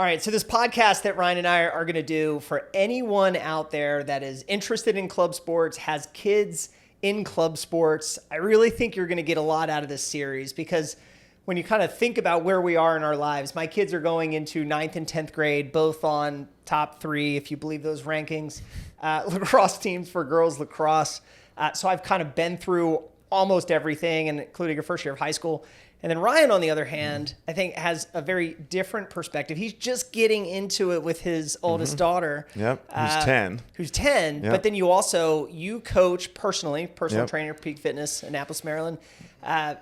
All right, so this podcast that Ryan and I are going to do for anyone out there that is interested in club sports, has kids in club sports, I really think you're going to get a lot out of this series because when you kind of think about where we are in our lives, my kids are going into 9th and 10th grade, both on top 3, if you believe those rankings, lacrosse teams for girls lacrosse. So I've kind of been through almost everything, and including your first year of high school. And then Ryan, on the other hand, I think has a very different perspective. He's just getting into it with his oldest daughter. Yep, who's 10. Who's 10, Yep. but then you coach personally, personal trainer, Peak Fitness, Annapolis, Maryland.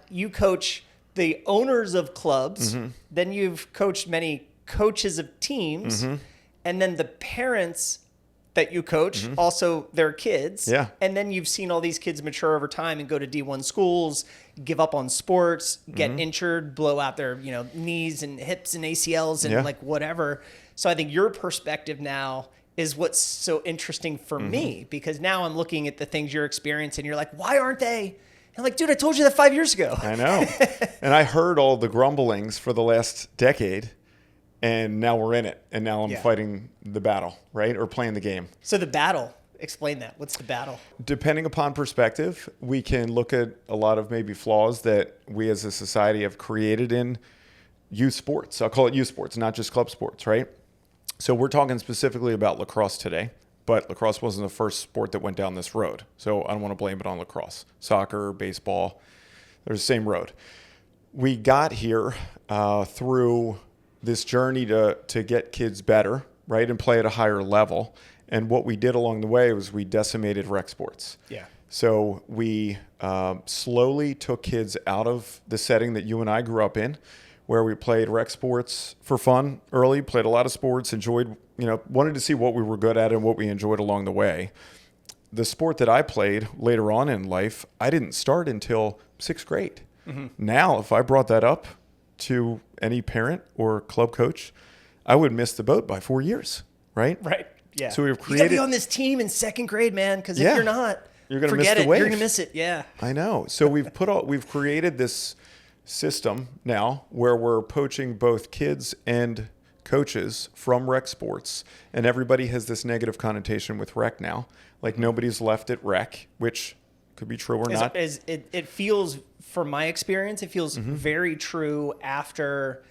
You coach the owners of clubs. Then you've coached many coaches of teams. And then the parents that you coach, also their kids. Yeah. And then you've seen all these kids mature over time and go to D1 schools, give up on sports, get injured, blow out their, knees and hips and ACLs and like whatever. So I think your perspective now is what's so interesting for me, because now I'm looking at the things you're experiencing. You're like, why aren't they? And I'm like, dude, I told you that 5 years ago. I know. And I heard all the grumblings for the last decade. And now we're in it. And now I'm fighting the battle, right? Or playing the game. So the battle, explain that. What's the battle? Depending upon perspective, we can look at a lot of maybe flaws that we as a society have created in youth sports. I'll call it youth sports, not just club sports, right? So we're talking specifically about lacrosse today. But lacrosse wasn't the first sport that went down this road. So I don't want to blame it on lacrosse. Soccer, baseball, they're the same road. We got here through this journey to get kids better, right, and play at a higher level. And what we did along the way was we decimated rec sports. Yeah. So we slowly took kids out of the setting that you and I grew up in, where we played rec sports for fun early, played a lot of sports, enjoyed, wanted to see what we were good at and what we enjoyed along the way. The sport that I played later on in life, I didn't start until 6th grade. Now, if I brought that up to any parent or club coach, I would miss the boat by 4 years, right? Right. Yeah. So we've You created. gotta be on this team in 2nd grade, man, because if you're not, you're gonna forget miss the it. wave. You're gonna miss it. Yeah. I know. So we've created this system now where we're poaching both kids and coaches from rec sports, and everybody has this negative connotation with rec now. Like nobody's left at rec, which could be true or not. It feels, from my experience, it feels very true after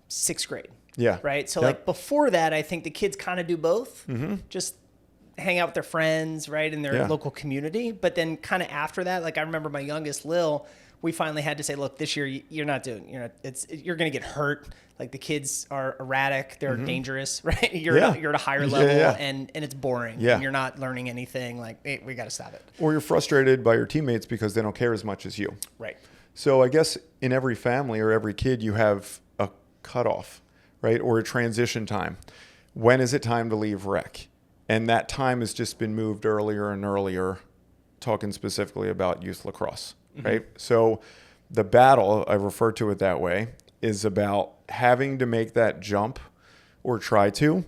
6th grade. Yeah. Right. So like before that, I think the kids kind of do both. Just hang out with their friends, right, in their local community. But then kind of after that, like I remember my youngest Lil, we finally had to say, look, this year you're not doing, you're going to get hurt. Like the kids are erratic, they're dangerous, right? You're at a higher level and it's boring. Yeah. And you're not learning anything. Like, hey, we got to stop it. Or you're frustrated by your teammates because they don't care as much as you. Right. So I guess in every family or every kid, you have a cutoff, right? Or a transition time. When is it time to leave rec? And that time has just been moved earlier and earlier, talking specifically about youth lacrosse, right? So the battle, I refer to it that way, is about having to make that jump or try to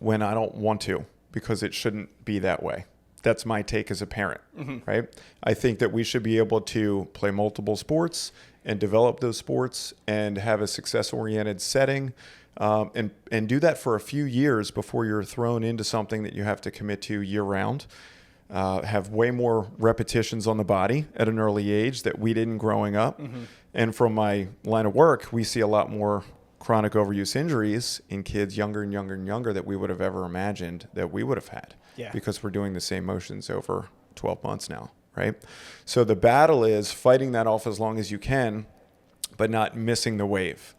when I don't want to, because it shouldn't be that way. That's my take as a parent, right? I think that we should be able to play multiple sports and develop those sports and have a success-oriented setting, and do that for a few years before you're thrown into something that you have to commit to year-round. Have way more repetitions on the body at an early age that we didn't growing up. And from my line of work, we see a lot more chronic overuse injuries in kids younger and younger and younger that we would have ever imagined that we would have had. Yeah. Because we're doing the same motions over 12 months now, right? So the battle is fighting that off as long as you can, but not missing the wave.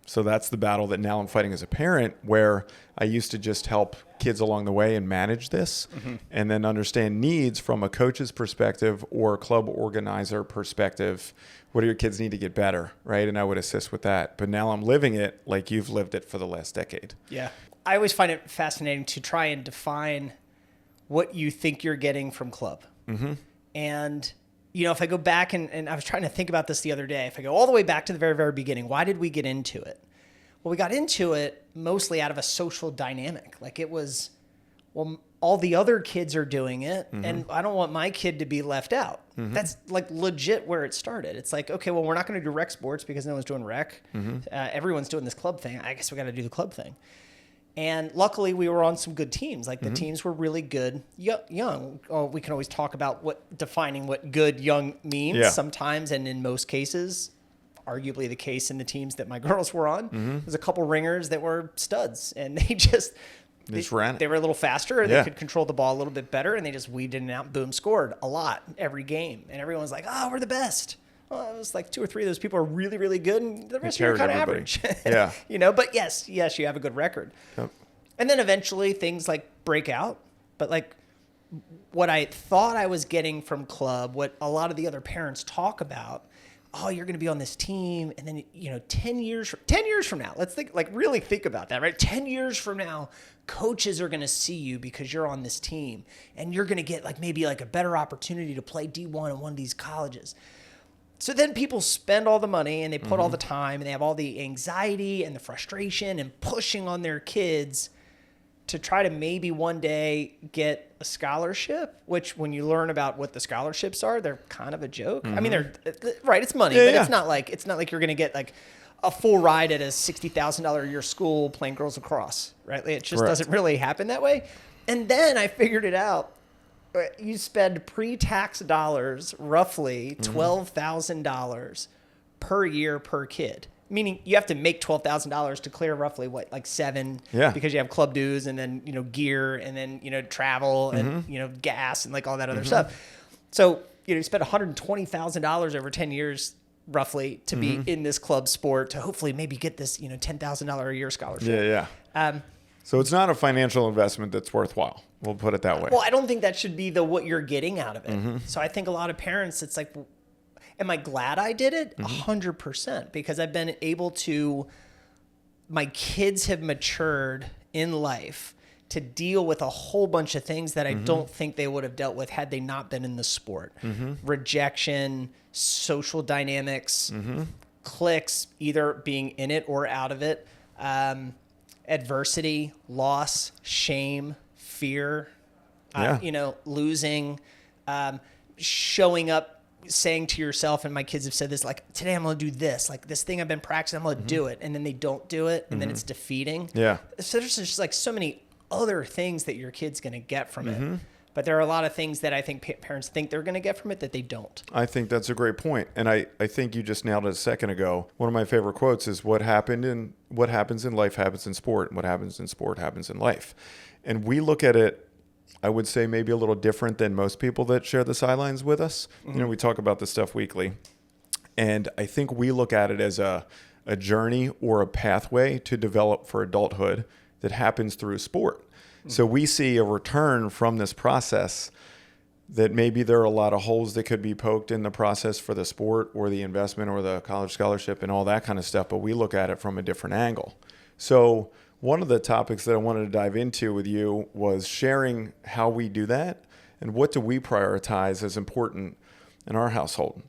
So that's the battle that now I'm fighting as a parent, where I used to just help kids along the way and manage this and then understand needs from a coach's perspective or a club organizer perspective. What do your kids need to get better, right? And I would assist with that. But now I'm living it like you've lived it for the last decade. Yeah. I always find it fascinating to try and define what you think you're getting from club. And, if I go back and I was trying to think about this the other day, if I go all the way back to the very, very beginning, why did we get into it? Well, we got into it mostly out of a social dynamic. Like it was, well, all the other kids are doing it, and I don't want my kid to be left out. That's like legit where it started. It's like, okay, well, we're not going to do rec sports because no one's doing rec. Everyone's doing this club thing. I guess we got to do the club thing. And luckily, we were on some good teams. Like the teams were really good, young. Oh, we can always talk about defining what good young means sometimes, and in most cases, arguably the case in the teams that my girls were on. There's a couple ringers that were studs, and they just ran it. They were a little faster, or they could control the ball a little bit better, and they just weaved in and out, boom, scored a lot every game. And everyone's like, oh, we're the best. Well, it was like 2 or 3 of those people are really, really good, and the rest of you are kind of average. Yeah. But yes, you have a good record. Yep. And then eventually things like break out. But like what I thought I was getting from club, what a lot of the other parents talk about, oh, you're going to be on this team, and then 10 years from now, let's really think about that, right? 10 years from now, coaches are going to see you because you're on this team, and you're going to get maybe a better opportunity to play D1 in one of these colleges. So then people spend all the money, and they put all the time, and they have all the anxiety and the frustration and pushing on their kids to try to maybe one day get a scholarship, which when you learn about what the scholarships are, they're kind of a joke. I mean, they're right. It's money, but it's not like you're going to get a full ride at a $60,000 a year school playing girls lacrosse, right? It just doesn't really happen that way. And then I figured it out. You spend pre-tax dollars, roughly $12,000 per year per kid. Meaning you have to make $12,000 to clear roughly $7 because you have club dues and then gear and then travel and gas and all that other stuff. So you spend $120,000 over 10 years roughly to be in this club sport to hopefully maybe get this $10,000 a year scholarship. So it's not a financial investment that's worthwhile. We'll put it that way. Well, I don't think that should be what you're getting out of it. So I think a lot of parents, it's like, am I glad I did it? 100%, because I've been able to, my kids have matured in life to deal with a whole bunch of things that I don't think they would have dealt with had they not been in the sport. Rejection, social dynamics, cliques, either being in it or out of it, adversity, loss, shame, fear, losing, showing up, saying to yourself, and my kids have said this, today I'm going to do this, this thing I've been practicing, I'm going to do it. And then they don't do it. And then it's defeating. Yeah. So there's just so many other things that your kid's going to get from it. But there are a lot of things that I think parents think they're going to get from it that they don't. I think that's a great point. And I think you just nailed it a second ago. One of my favorite quotes is what happens in life happens in sport, and what happens in sport happens in life. And we look at it, I would say, maybe a little different than most people that share the sidelines with us. We talk about this stuff weekly. And I think we look at it as a journey or a pathway to develop for adulthood that happens through sport. So we see a return from this process that maybe there are a lot of holes that could be poked in the process for the sport or the investment or the college scholarship and all that kind of stuff, but we look at it from a different angle. So one of the topics that I wanted to dive into with you was sharing how we do that and what do we prioritize as important in our household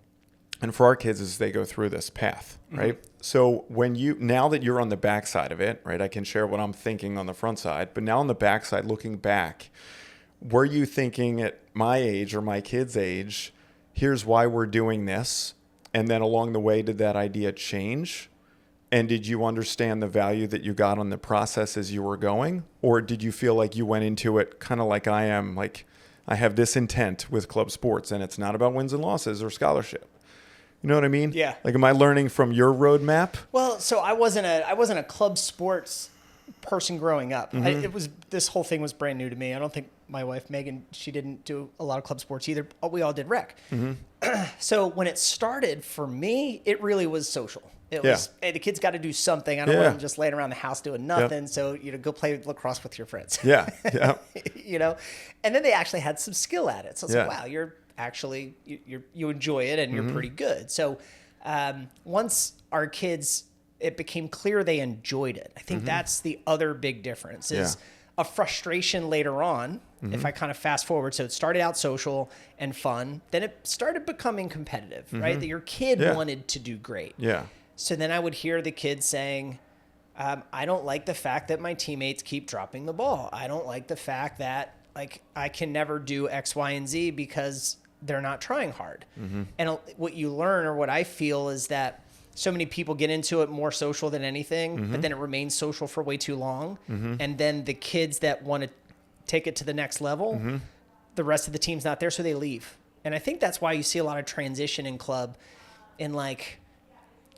and for our kids as they go through this path, right? So now that you're on the backside of it, right, I can share what I'm thinking on the front side, but now on the backside, looking back, were you thinking at my age or my kid's age, here's why we're doing this, and then along the way, did that idea change? And did you understand the value that you got on the process as you were going? Or did you feel like you went into it kind of like I am, like I have this intent with club sports and it's not about wins and losses or scholarship? You know what I mean? Yeah. Like, am I learning from your roadmap? Well, so I wasn't a club sports person growing up. This whole thing was brand new to me. I don't think my wife Megan, she didn't do a lot of club sports either. We all did rec. So when it started for me, it really was social. It was, hey, the kids got to do something. I don't want them just laying around the house doing nothing. So, go play lacrosse with your friends. Yeah. And then they actually had some skill at it. So it's like, wow, you're actually, you enjoy it and you're pretty good. So once our kids, it became clear they enjoyed it. I think that's the other big difference is a frustration later on. If I kind of fast forward, so it started out social and fun, then it started becoming competitive, right? That your kid wanted to do great. Yeah. So then I would hear the kids saying, I don't like the fact that my teammates keep dropping the ball. I don't like the fact that like I can never do X, Y, and Z because they're not trying hard. And what you learn, or what I feel, is that so many people get into it more social than anything, but then it remains social for way too long. And then the kids that want to take it to the next level, the rest of the team's not there, so they leave. And I think that's why you see a lot of transition in club in like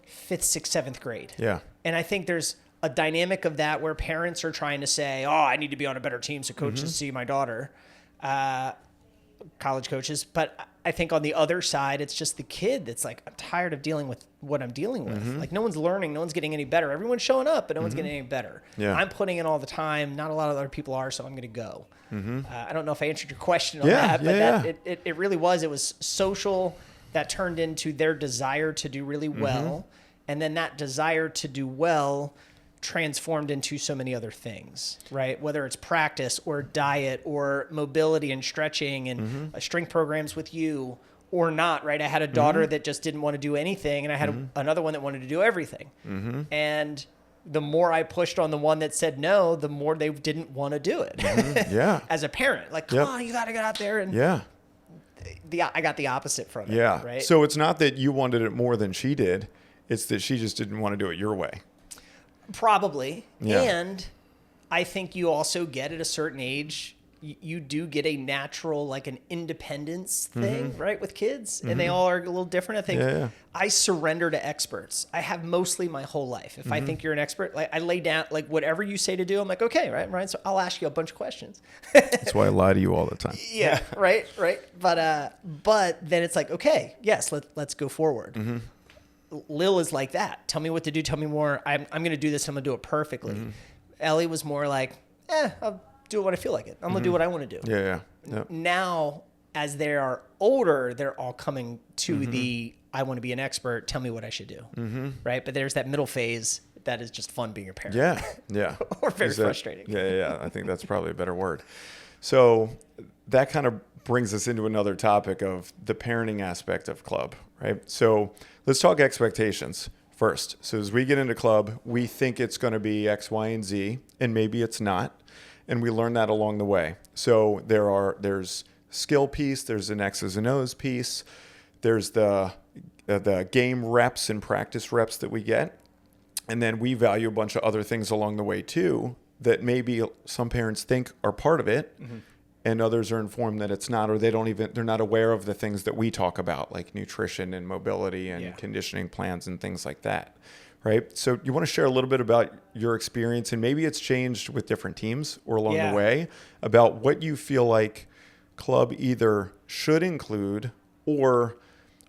5th, 6th, 7th grade. Yeah. And I think there's a dynamic of that where parents are trying to say, oh, I need to be on a better team so coaches see my daughter, college coaches. But I think on the other side, it's just the kid that's like, I'm tired of dealing with what I'm dealing with. Like no one's learning, no one's getting any better. Everyone's showing up, but no one's getting any better. Yeah. I'm putting in all the time. Not a lot of other people are, so I'm going to go. I don't know if I answered your question on that, but it really was. It was social that turned into their desire to do really well. And then that desire to do well transformed into so many other things, right? Whether it's practice or diet or mobility and stretching and strength programs with you or not, right? I had a daughter that just didn't want to do anything, and I had another one that wanted to do everything. And the more I pushed on the one that said no, the more they didn't want to do it. As a parent, like, come on, you got to get out there. And I got the opposite from it. Right. So it's not that you wanted it more than she did. It's that she just didn't want to do it your way. Probably. And I think you also get at a certain age, you do get a natural, like an independence thing, right, with kids. And they all are a little different. I think I surrender to experts. I have mostly my whole life. If I think you're an expert, like I lay down, like whatever you say to do, I'm like, okay, right. So I'll ask you a bunch of questions. That's why I lie to you all the time. Right. But then it's like, okay, yes, let's go forward. Lil is like that. Tell me what to do. Tell me more. I'm going to do this. I'm going to do it perfectly. Ellie was more like, I'll do what I feel like it. I'm going to do what I want to do. Now, as they are older, they're all coming to the, I want to be an expert. Tell me what I should do. Right. But there's that middle phase that is just fun being a parent. Or very frustrating. I think that's probably a better word. So that kind of brings us into another topic of the parenting aspect of club, right? So let's talk expectations first. So as we get into club, we think it's going to be X, Y, and Z, and maybe it's not. And we learn that along the way. So there's skill piece, there's an X's and O's piece, there's the game reps and practice reps that we get. And then we value a bunch of other things along the way too, that maybe some parents think are part of it. And others are informed that it's not, or they're not aware of the things that we talk about, like nutrition and mobility and conditioning plans and things like that, right? So you want to share a little bit about your experience, and maybe it's changed with different teams or along the way, about what you feel like club either should include or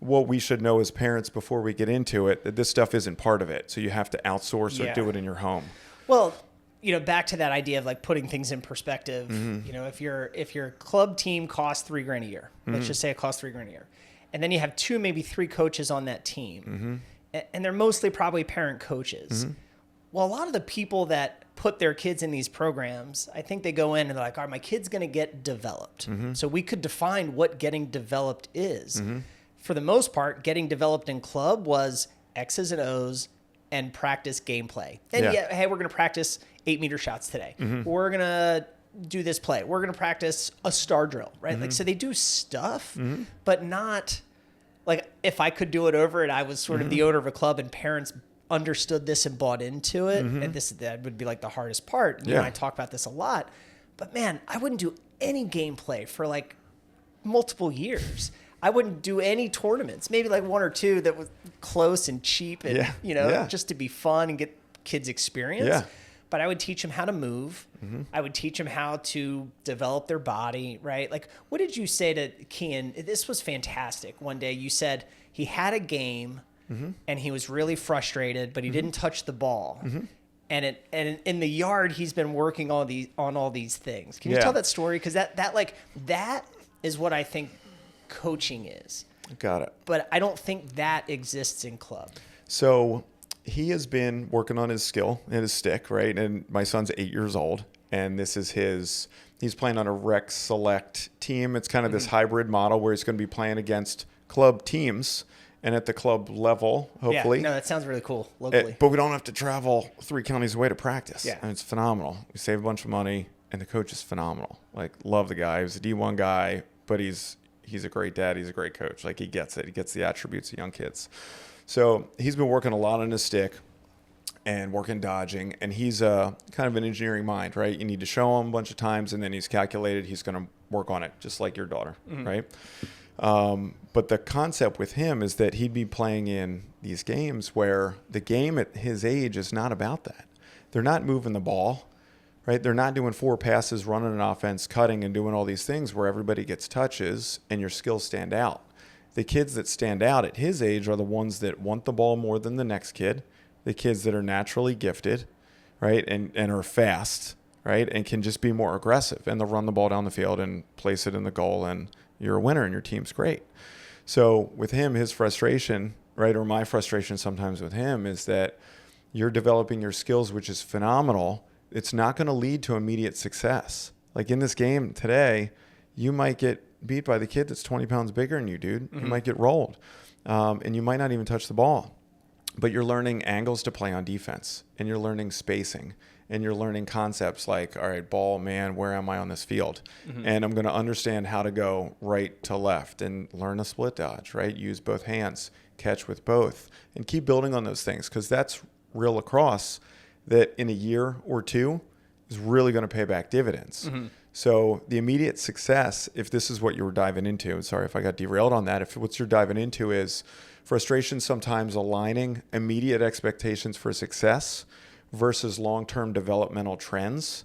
what we should know as parents before we get into it, that this stuff isn't part of it. So you have to outsource or do it in your home. Well, back to that idea of like putting things in perspective. If your club team costs $3,000 a year, let's just say it costs $3,000 a year, and then you have 2, maybe 3 coaches on that team, and they're mostly probably parent coaches. Well, a lot of the people that put their kids in these programs, I think they go in and they're like, all right, my kid's going to get developed. So we could define what getting developed is. For the most part, getting developed in club was X's and O's and practice gameplay. And hey, we're going to practice 8-meter shots today. We're going to do this play. We're going to practice a star drill, right? Like, so they do stuff, but not like if I could do it over and I was sort of the owner of a club and parents understood this and bought into it. And that would be like the hardest part. You and I talk about this a lot, but man, I wouldn't do any gameplay for like multiple years. I wouldn't do any tournaments, maybe like 1 or 2 that was close and cheap and, just to be fun and get kids experience. But I would teach them how to move. I would teach them how to develop their body, right? Like, what did you say to Kian? This was fantastic. One day you said he had a game and he was really frustrated, but he didn't touch the ball. And in the yard, he's been working on all these things. Can you tell that story? Because that is what I think coaching is. Got it. But I don't think that exists in club. So he has been working on his skill and his stick, right? And my son's 8 years old, and this is he's playing on a rec select team. It's kind of this hybrid model where he's going to be playing against club teams and at the club level, hopefully. Yeah, no, that sounds really cool locally. But we don't have to travel 3 counties away to practice. Yeah. And it's phenomenal. We save a bunch of money. and the coach is phenomenal. Like, love the guy. He was a D1 guy, but he's a great dad. He's a great coach. Like, he gets it. He gets the attributes of young kids. So he's been working a lot on his stick and working dodging, and he's kind of an engineering mind, right? You need to show him a bunch of times, and then he's calculated. He's going to work on it, just like your daughter, right? But the concept with him is that he'd be playing in these games where the game at his age is not about that. They're not moving the ball, right? They're not doing 4 passes, running an offense, cutting, and doing all these things where everybody gets touches and your skills stand out. The kids that stand out at his age are the ones that want the ball more than the next kid, the kids that are naturally gifted, right, and are fast, right, and can just be more aggressive, and they'll run the ball down the field and place it in the goal, and you're a winner and your team's great. So with him, his frustration, right, or my frustration sometimes with him is that you're developing your skills, which is phenomenal. It's not going to lead to immediate success. Like in this game today, you might get beat by the kid that's 20 pounds bigger than you, dude. You might get rolled, and you might not even touch the ball. But you're learning angles to play on defense, and you're learning spacing, and you're learning concepts like, all right, ball, man, where am I on this field? And I'm going to understand how to go right to left and learn a split dodge, right? Use both hands, catch with both, and keep building on those things, because that's real lacrosse that in a year or two is really going to pay back dividends. So the immediate success, if this is what you were diving into, sorry if I got derailed on that, if what you're diving into is frustration, sometimes aligning immediate expectations for success versus long-term developmental trends,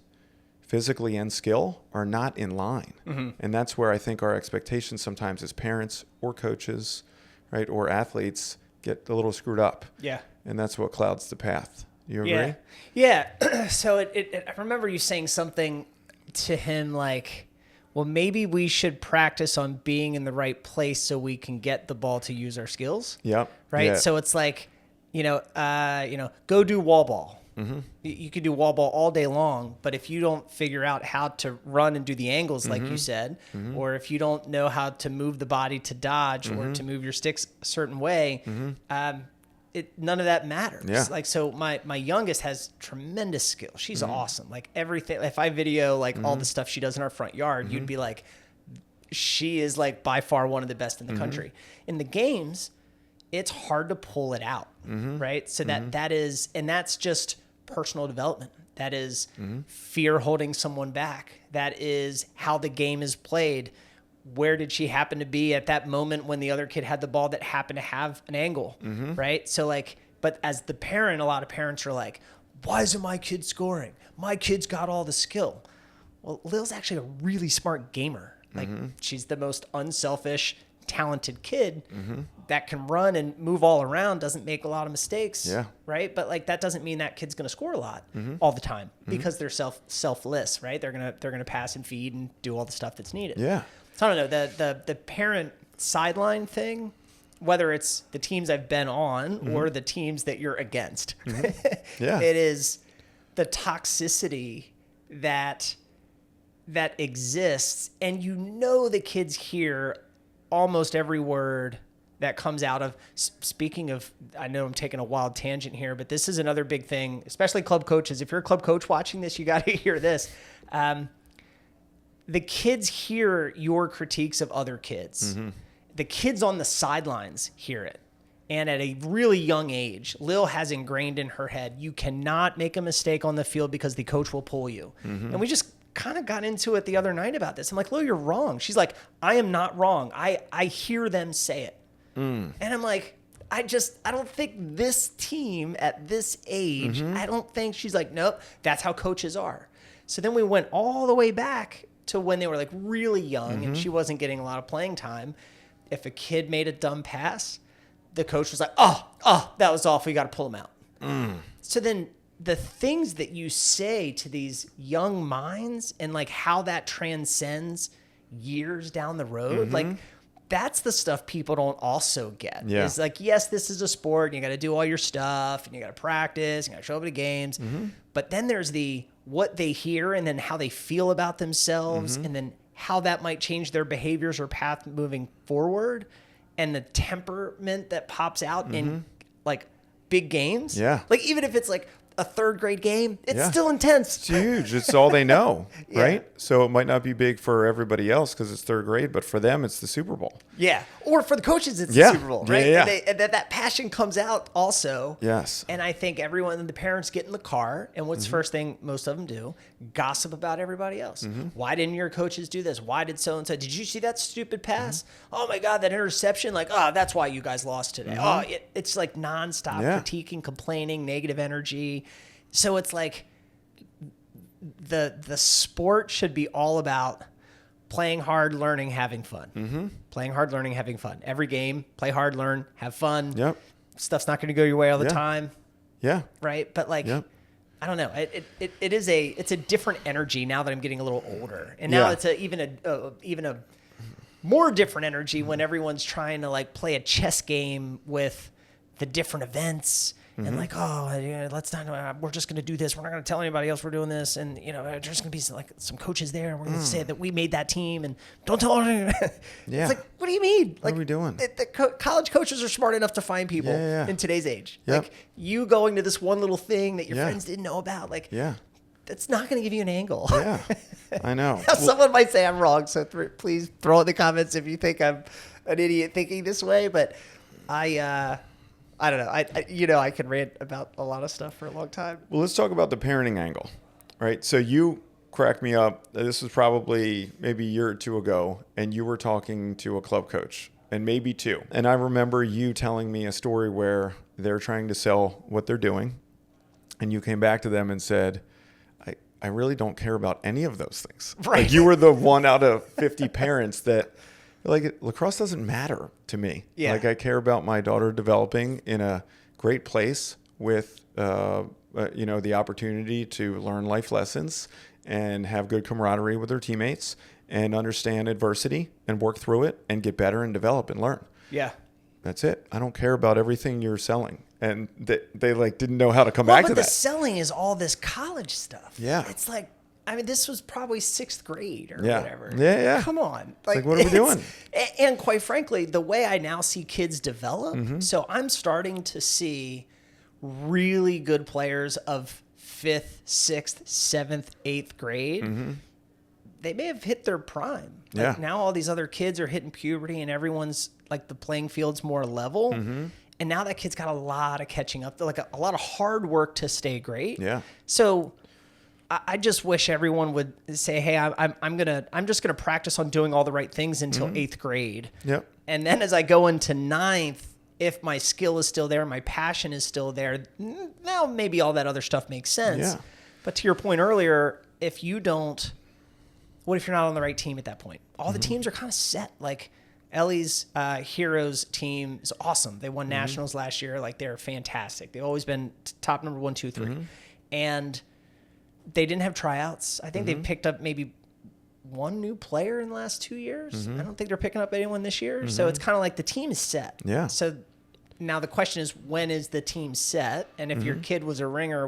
physically and skill, are not in line. And that's where I think our expectations sometimes as parents or coaches, right, or athletes get a little screwed up. Yeah. And that's what clouds the path. You agree? Yeah. So I remember you saying something to him like, well, maybe we should practice on being in the right place so we can get the ball to use our skills. Yep. Right. Yeah. So it's like, go do wall ball. You could do wall ball all day long, but if you don't figure out how to run and do the angles, like you said, or if you don't know how to move the body to dodge or to move your sticks a certain way, none of that matters. Yeah. Like, so my youngest has tremendous skill. She's awesome. Like everything, if I video like all the stuff she does in our front yard, you'd be like, she is like by far one of the best in the country. In the games, it's hard to pull it out. Right. So that is, and that's just personal development. That is fear holding someone back. That is how the game is played. Where did she happen to be at that moment when the other kid had the ball that happened to have an angle, right? So like, but as the parent, a lot of parents are like, why isn't my kid scoring? My kid's got all the skill. Well, Lil's actually a really smart gamer. Like she's the most unselfish, talented kid that can run and move all around, doesn't make a lot of mistakes, right? But like that doesn't mean that kid's going to score a lot all the time because they're selfless, right? They're gonna pass and feed and do all the stuff that's needed. Yeah. So I don't know, the parent sideline thing, whether it's the teams I've been on or the teams that you're against, it is the toxicity that exists, and the kids hear almost every word that comes out of, speaking of, I know I'm taking a wild tangent here, but this is another big thing, especially club coaches. If you're a club coach watching this, you got to hear this. The kids hear your critiques of other kids. The kids on the sidelines hear it. And at a really young age, Lil has ingrained in her head, you cannot make a mistake on the field because the coach will pull you. And we just kind of got into it the other night about this. I'm like, Lil, you're wrong. She's like, I am not wrong. I hear them say it. And I'm like, I don't think this team at this age, I don't think, she's like, nope, that's how coaches are. So then we went all the way back to when they were like really young and she wasn't getting a lot of playing time. If a kid made a dumb pass, the coach was like, oh, that was awful. You got to pull him out. So then the things that you say to these young minds and like how that transcends years down the road, like that's the stuff people don't also get. Yeah. It's like, yes, this is a sport and you got to do all your stuff and you got to practice, you got to show up to games. But then there's what they hear and then how they feel about themselves and then how that might change their behaviors or path moving forward, and the temperament that pops out in like big games. Yeah. Like even if it's like a third grade game, it's Yeah. still intense. It's huge. It's all they know, Yeah. right? So it might not be big for everybody else because it's third grade, but for them, it's the Super Bowl. Yeah. Or for the coaches, it's Yeah. the Super Bowl, Yeah, right? yeah. And that passion comes out also. Yes. And I think the parents get in the car, and what's the first thing most of them do? Gossip about everybody else. Why didn't your coaches do this? Why did so-and-so? Did you see that stupid pass? Oh my God, that interception. Like, oh, that's why you guys lost today. Oh, it's like nonstop critiquing, complaining, negative energy. So it's like the sport should be all about playing hard, learning, having fun. Playing hard, learning, having fun. Every game, play hard, learn, have fun. Yep. Stuff's not going to go your way all the Yeah. time, Yeah. right? But like, Yep. I don't know. It's a different energy now that I'm getting a little older, and now Yeah. it's even a more different energy when everyone's trying to like play a chess game with the different events. And like, oh, yeah, let's not. We're just going to do this. We're not going to tell anybody else we're doing this. And there's going to be some coaches there, and we're going to say that we made that team, and don't tell anyone. Yeah. It's like, what do you mean? Like, are we doing? College coaches are smart enough to find people in today's age. Yep. Like you going to this one little thing that your Yeah. friends didn't know about. Like, Yeah. that's not going to give you an angle. Yeah. I know. Now, someone might say I'm wrong, so please throw in the comments if you think I'm an idiot thinking this way. But I don't know. I could rant about a lot of stuff for a long time. Well, let's talk about the parenting angle, right? So you cracked me up. This was probably maybe a year or two ago, and you were talking to a club coach, and maybe two. And I remember you telling me a story where they're trying to sell what they're doing, and you came back to them and said, I really don't care about any of those things. Right. Like you were the one out of 50 parents that like lacrosse doesn't matter to me. Yeah. Like I care about my daughter developing in a great place with, the opportunity to learn life lessons and have good camaraderie with their teammates and understand adversity and work through it and get better and develop and learn. Yeah. That's it. I don't care about everything you're selling. And they like didn't know how to come back to But that. the selling is all this college stuff. Yeah. It's like, I mean, this was probably 6th grade or Yeah. whatever. Yeah, yeah. Come on. Like, what are we doing? And quite frankly, the way I now see kids develop, Mm-hmm. so I'm starting to see really good players of 5th, 6th, 7th, 8th grade. Mm-hmm. They may have hit their prime. Yeah. Like now all these other kids are hitting puberty and everyone's like the playing field's more level. Mm-hmm. And now that kid's got a lot of catching up, like a lot of hard work to stay great. Yeah. So I just wish everyone would say, hey, I'm just gonna practice on doing all the right things until 8th grade. Yep. And then as I go into 9th, if my skill is still there, my passion is still there, now maybe all that other stuff makes sense. Yeah. But to your point earlier, what if you're not on the right team at that point? All the teams are kind of set. Like Ellie's Heroes team is awesome. They won nationals last year. Like they're fantastic. They've always been top number 1, 2, 3. And they didn't have tryouts. I think they've picked up maybe one new player in the last 2 years. I don't think they're picking up anyone this year. So it's kind of like the team is set. Yeah. So now the question is, when is the team set? And if your kid was a ringer,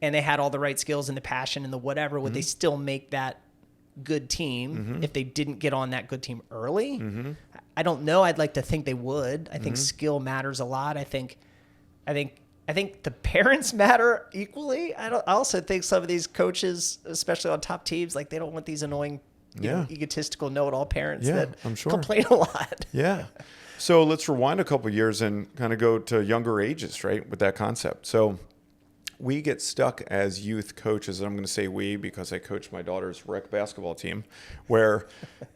and they had all the right skills and the passion and the whatever, would they still make that good team if they didn't get on that good team early? I don't know. I'd like to think they would. I think skill matters a lot. I think the parents matter equally. I also think some of these coaches, especially on top teams, like they don't want these annoying, egotistical know-it-all parents that I'm sure. complain a lot. Yeah. So let's rewind a couple years and kind of go to younger ages, right, with that concept. So we get stuck as youth coaches, and I'm going to say we because I coached my daughter's rec basketball team, where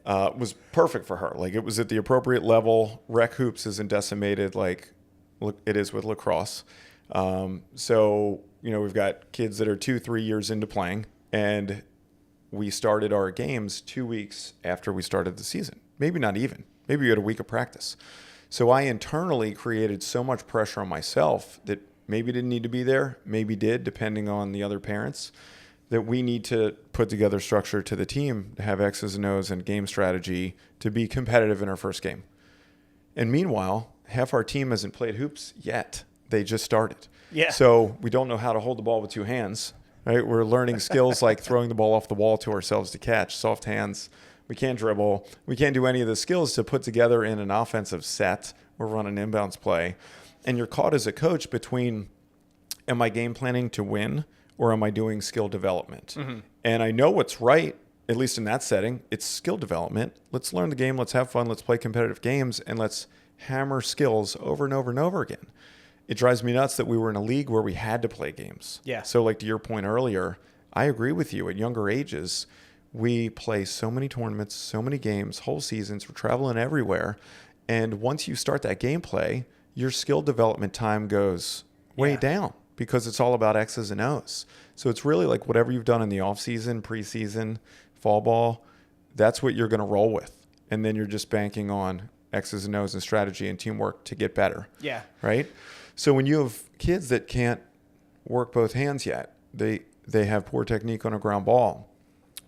it was perfect for her. Like it was at the appropriate level. Rec hoops isn't decimated like it is with lacrosse. So, we've got kids that are 2-3 years into playing, and we started our games 2 weeks after we started the season. Maybe not even. Maybe we had a week of practice. So I internally created so much pressure on myself that maybe didn't need to be there, maybe did, depending on the other parents, that we need to put together structure to the team to have X's and O's and game strategy to be competitive in our first game. And meanwhile, half our team hasn't played hoops yet. They just started. Yeah. So we don't know how to hold the ball with 2 hands, right? We're learning skills like throwing the ball off the wall to ourselves to catch, soft hands. We can't dribble. We can't do any of the skills to put together in an offensive set or run an inbounds play. And you're caught as a coach between am I game planning to win or am I doing skill development? And I know what's right, at least in that setting. It's skill development. Let's learn the game. Let's have fun. Let's play competitive games, and let's hammer skills over and over and over again. It drives me nuts that we were in a league where we had to play games. Yeah. So like to your point earlier, I agree with you. At younger ages, we play so many tournaments, so many games, whole seasons. We're traveling everywhere. And once you start that gameplay, your skill development time goes way down because it's all about X's and O's. So it's really like whatever you've done in the off season, preseason, fall ball, that's what you're going to roll with. And then you're just banking on X's and O's and strategy and teamwork to get better. Yeah. Right? So when you have kids that can't work both hands yet, they have poor technique on a ground ball,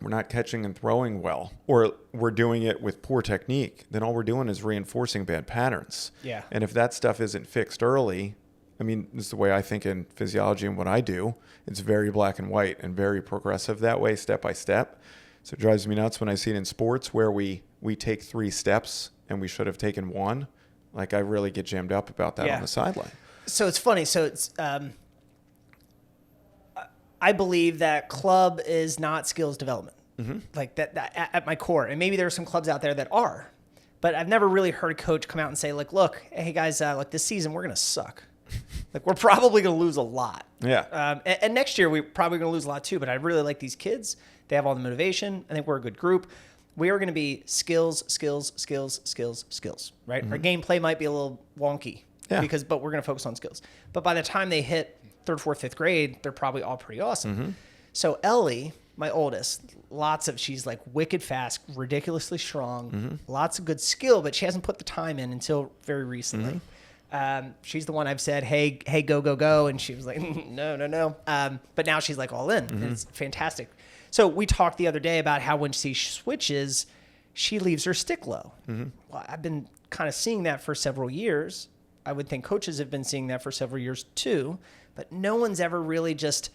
we're not catching and throwing well, or we're doing it with poor technique, then all we're doing is reinforcing bad patterns. Yeah. And if that stuff isn't fixed early, I mean, this is the way I think in physiology and what I do. It's very black and white and very progressive that way, step by step. So it drives me nuts when I see it in sports where we take 3 steps and we should have taken 1. Like, I really get jammed up about that on the sideline. So it's funny. So it's I believe that club is not skills development. Like that at my core. And maybe there are some clubs out there that are. But I've never really heard a coach come out and say, like, look, hey, guys, like this season we're going to suck. Like, we're probably going to lose a lot. Yeah. And next year we're probably going to lose a lot too. But I really like these kids. They have all the motivation. I think we're a good group. We are going to be skills, right? Our gameplay might be a little wonky. Yeah. But we're going to focus on skills. But by the time they hit 3rd, 4th, 5th grade, they're probably all pretty awesome. So Ellie, my oldest, she's like wicked fast, ridiculously strong, lots of good skill, but she hasn't put the time in until very recently. She's the one I've said, hey, go. And she was like, no. But now she's like all in. And it's fantastic. So we talked the other day about how when she switches, she leaves her stick low. Well, I've been kind of seeing that for several years. I would think coaches have been seeing that for several years too, but no one's ever really just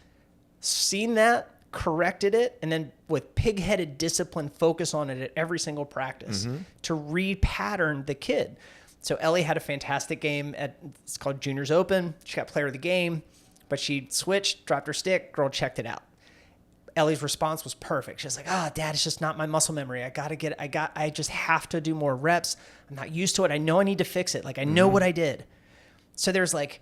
seen that, corrected it, and then with pig-headed discipline, focus on it at every single practice to re-pattern the kid. So Ellie had a fantastic game it's called Juniors Open. She got player of the game, but she switched, dropped her stick, girl checked it out. Ellie's response was perfect. She's like, Dad, it's just not my muscle memory. I just have to do more reps. I'm not used to it. I know I need to fix it. Like, I know what I did. So there's like,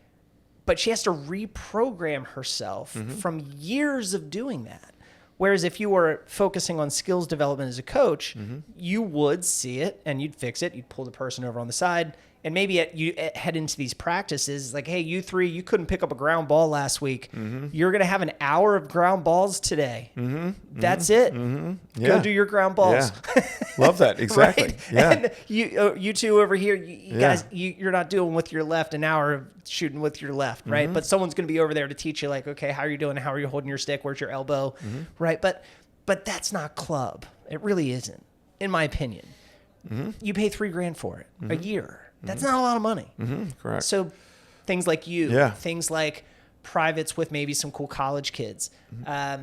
but she has to reprogram herself from years of doing that. Whereas if you were focusing on skills development as a coach, you would see it and you'd fix it. You'd pull the person over on the side. And maybe you head into these practices like, hey, you 3, you couldn't pick up a ground ball last week. You're going to have an hour of ground balls today. That's it. Go do your ground balls. Yeah. Love that. Exactly. Right? Yeah. And you 2 over here, you guys, you're not doing with your left an hour of shooting with your left, right? But someone's going to be over there to teach you like, okay, how are you doing? How are you holding your stick? Where's your elbow? Right. But that's not club. It really isn't, in my opinion. You pay $3,000 for it a year. That's not a lot of money. Correct. So things like things like privates with maybe some cool college kids. A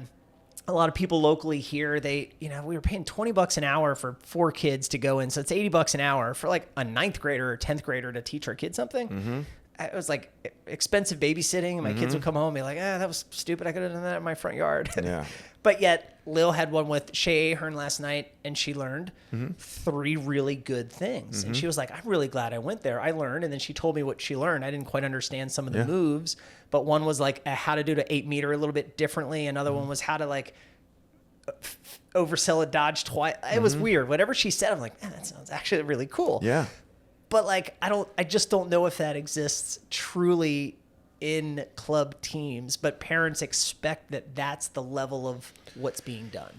lot of people locally here, we were paying $20 an hour for 4 kids to go in. So it's $80 an hour for like a 9th grader or 10th grader to teach our kids something. It was like expensive babysitting. And my kids would come home and be like, that was stupid. I could have done that in my front yard. Yeah. But yet Lil had one with Shay Ahern last night and she learned 3 really good things. And she was like, I'm really glad I went there. I learned. And then she told me what she learned. I didn't quite understand some of the moves, but one was like how to do the 8 meter a little bit differently. Another one was how to like oversell a dodge twice. It was weird. Whatever she said, I'm like, that sounds actually really cool. Yeah. But like, I just don't know if that exists truly in club teams, but parents expect that that's the level of what's being done.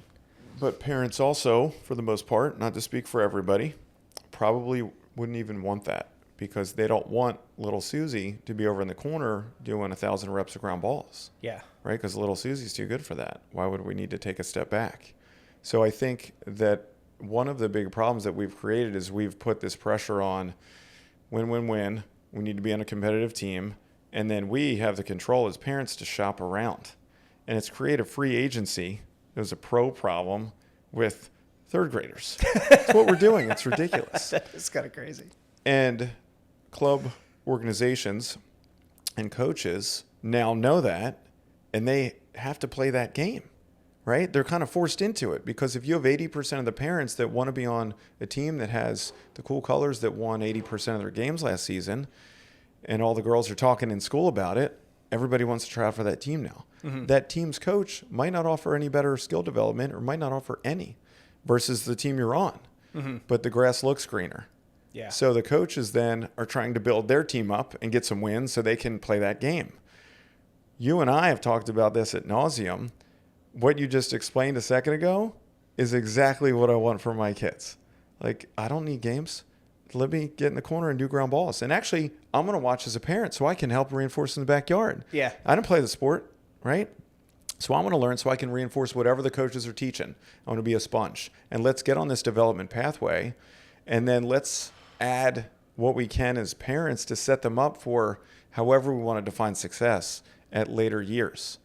But parents also, for the most part, not to speak for everybody, probably wouldn't even want that because they don't want little Susie to be over in the corner doing 1,000 reps of ground balls. Yeah. Right? Because little Susie's too good for that. Why would we need to take a step back? So I think that one of the big problems that we've created is we've put this pressure on win. We need to be on a competitive team. And then we have the control as parents to shop around. And it's create a free agency. There's a pro problem with 3rd graders. That's what we're doing. It's ridiculous. It's kind of crazy. And club organizations and coaches now know that, and they have to play that game, right? They're kind of forced into it, because if you have 80% of the parents that want to be on a team that has the cool colors that won 80% of their games last season, and all the girls are talking in school about it, everybody wants to try out for that team now. That team's coach might not offer any better skill development, or might not offer any, versus the team you're on. But the grass looks greener. Yeah. So the coaches then are trying to build their team up and get some wins so they can play that game. You and I have talked about this ad nauseum. What you just explained a second ago is exactly what I want for my kids. Like, I don't need games. Let me get in the corner and do ground balls. And actually, I'm going to watch as a parent so I can help reinforce in the backyard. Yeah. I didn't play the sport, right? So I want to learn so I can reinforce whatever the coaches are teaching. I want to be a sponge. And let's get on this development pathway. And then let's add what we can as parents to set them up for however we want to define success at later years.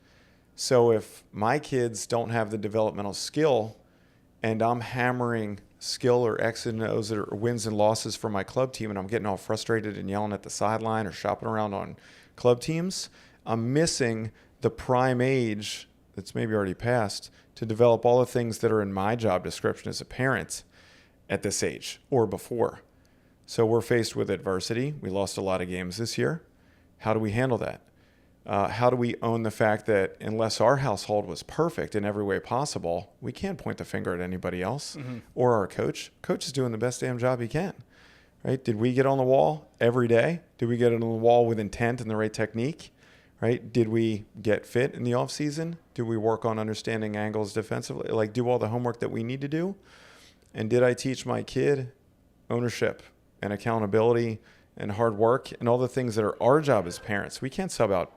So if my kids don't have the developmental skill, and I'm hammering skill or X and O's or wins and losses for my club team, and I'm getting all frustrated and yelling at the sideline or shopping around on club teams, I'm missing the prime age that's maybe already passed to develop all the things that are in my job description as a parent at this age or before. So we're faced with adversity. We lost a lot of games this year. How do we handle that? How do we own the fact that unless our household was perfect in every way possible, we can't point the finger at anybody else or our coach. Coach is doing the best damn job he can, right? Did we get on the wall every day? Did we get on the wall with intent and the right technique, right? Did we get fit in the off season? Did we work on understanding angles defensively? Like, do all the homework that we need to do? And did I teach my kid ownership and accountability and hard work and all the things that are our job as parents? We can't sub out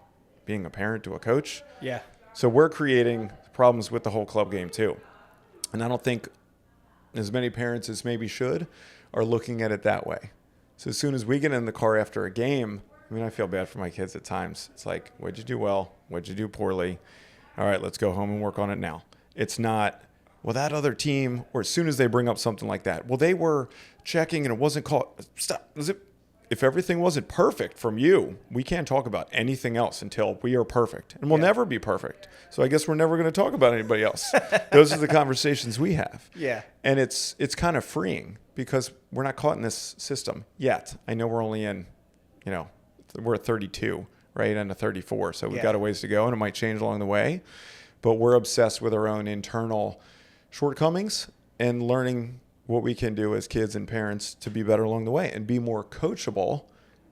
being a parent to a coach. Yeah. So we're creating problems with the whole club game too. And I don't think as many parents as maybe should are looking at it that way. So as soon as we get in the car after a game, I mean, I feel bad for my kids at times. It's like, what'd you do well? What'd you do poorly? All right, let's go home and work on it now. It's not, well, that other team, or as soon as they bring up something like that, well, they were checking and it wasn't called. Stop. If everything wasn't perfect from you, we can't talk about anything else until we are perfect. And we'll never be perfect. So I guess we're never going to talk about anybody else. Those are the conversations we have. Yeah. And it's kind of freeing because we're not caught in this system yet. I know we're only in, we're at 32, right? And a 34. So we've got a ways to go, and it might change along the way. But we're obsessed with our own internal shortcomings and learning what we can do as kids and parents to be better along the way and be more coachable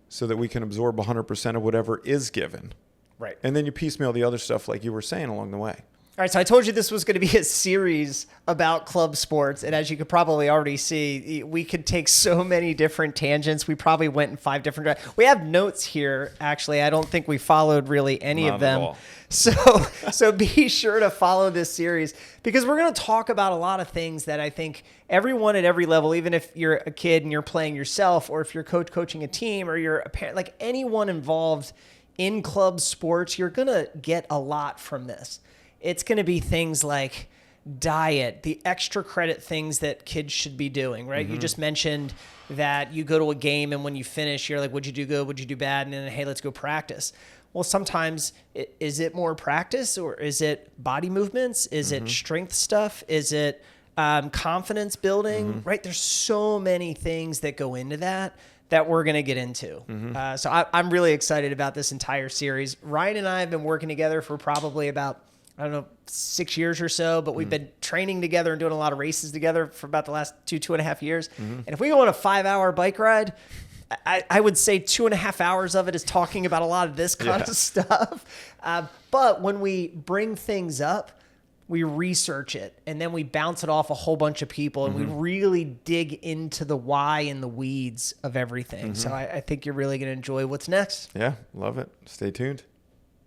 so that we can absorb 100% of whatever is given. Right. And then you piecemeal the other stuff like you were saying along the way. All right, so I told you this was going to be a series about club sports, and as you could probably already see, we could take so many different tangents. We probably went in 5 different directions. We have notes here, actually. I don't think we followed really any of them. So be sure to follow this series because we're going to talk about a lot of things that I think everyone at every level, even if you're a kid and you're playing yourself, or if you're coaching a team, or you're a parent, like anyone involved in club sports, you're going to get a lot from this. It's going to be things like diet, the extra credit things that kids should be doing, right? You just mentioned that you go to a game and when you finish, you're like, what'd you do good? What'd you do bad? And then, hey, let's go practice. Well, sometimes is it more practice, or is it body movements? Is it strength stuff? Is it confidence building, right? There's so many things that go into that we're going to get into. So I'm really excited about this entire series. Ryan and I have been working together for probably about 6 years or so, but we've been training together and doing a lot of races together for about the last 2.5 years. And if we go on a 5-hour bike ride, I would say 2.5 hours of it is talking about a lot of this kind of stuff. But when we bring things up, we research it and then we bounce it off a whole bunch of people and we really dig into the why and the weeds of everything. So I think you're really going to enjoy what's next. Yeah, love it. Stay tuned.